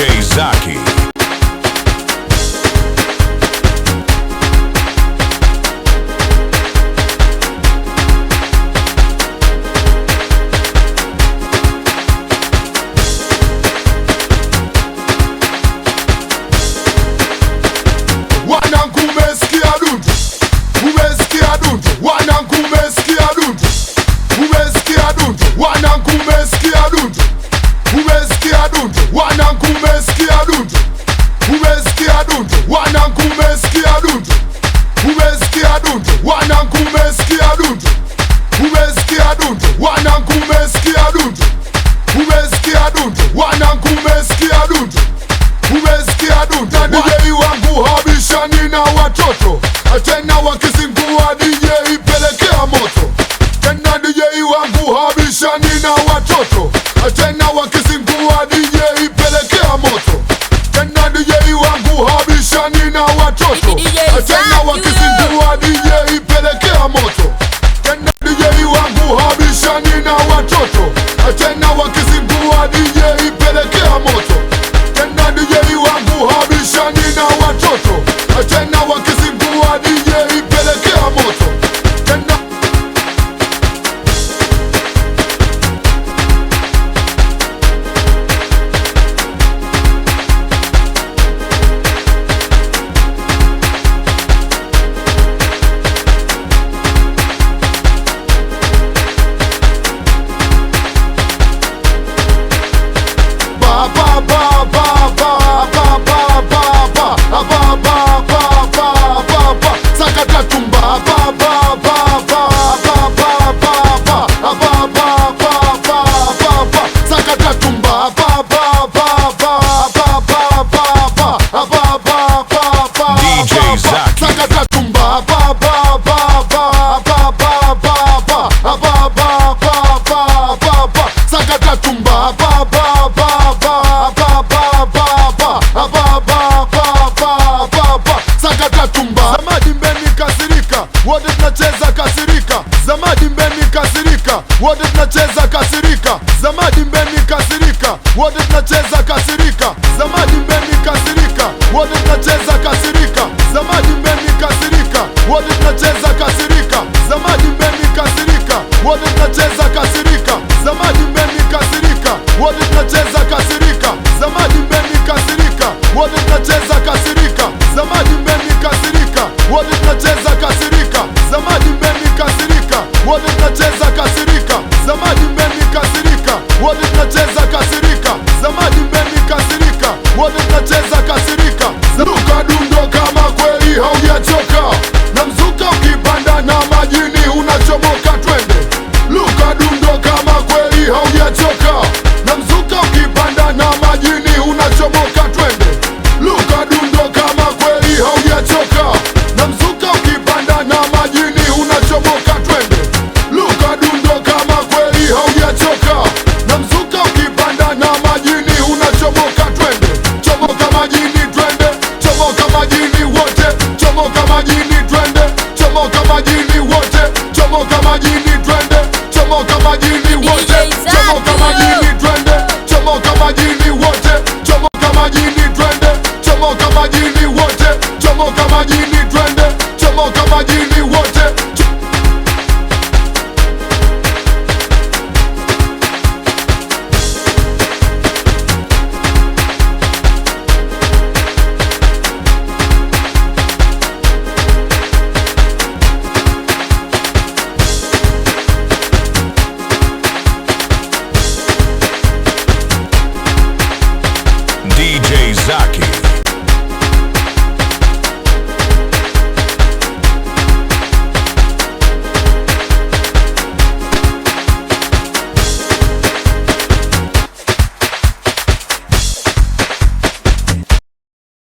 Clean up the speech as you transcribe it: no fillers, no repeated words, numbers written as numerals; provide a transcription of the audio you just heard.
DJ Zaki. Wanangu umesikia dundu, umesikia dundu. Wanangu umesikia dundu, umesikia dundu. Wanangu umesikia dundu, umesikia dundu. Wanangu umesikia dundu, umesikia dundu. Wanangu umesikia dundu, umesikia dundu. Wanangu umesikia dundu, umesikia dundu. Wanangu umesikia dundu, umesikia dundu. Wanangu umesikia dundu, umesikia dundu. DJ wangu habishani na watoto, tena wakizingua DJ pelekea moto. Tena DJ wangu habishani na watoto, tena wakizingua DJ pelekea moto. Tena DJ wangu habishani na watoto, tena wakizingua DJ pelekea moto. Tena DJ wangu habishani na watoto, tena wakizingua DJ pelekea moto. Tena DJ wangu habishani na watoto, tena wakizingua DJ pelekea moto. Tena wote tunacheza kasirika, zamadi mbeni kasirika, wote tunacheza kasirika, zamadi mbeni kasirika, wote tunacheza kasirika, zamadi mbeni kasirika, wote tunacheza kasirika, zamadi mbeni kasirika, wote tunacheza kasirika, zamadi mbeni kasirika, wote tunacheza kasirika, zamadi mbeni kasirika, wote tunacheza kasirika, zamadi mbeni kasirika, wote tunacheza kasirika, zamadi mbeni kasirika, wote tunacheza kasirika, zamadi mbeni kasirika, wote tunacheza kasirika, zamadi mbeni kasirika, wote tunacheza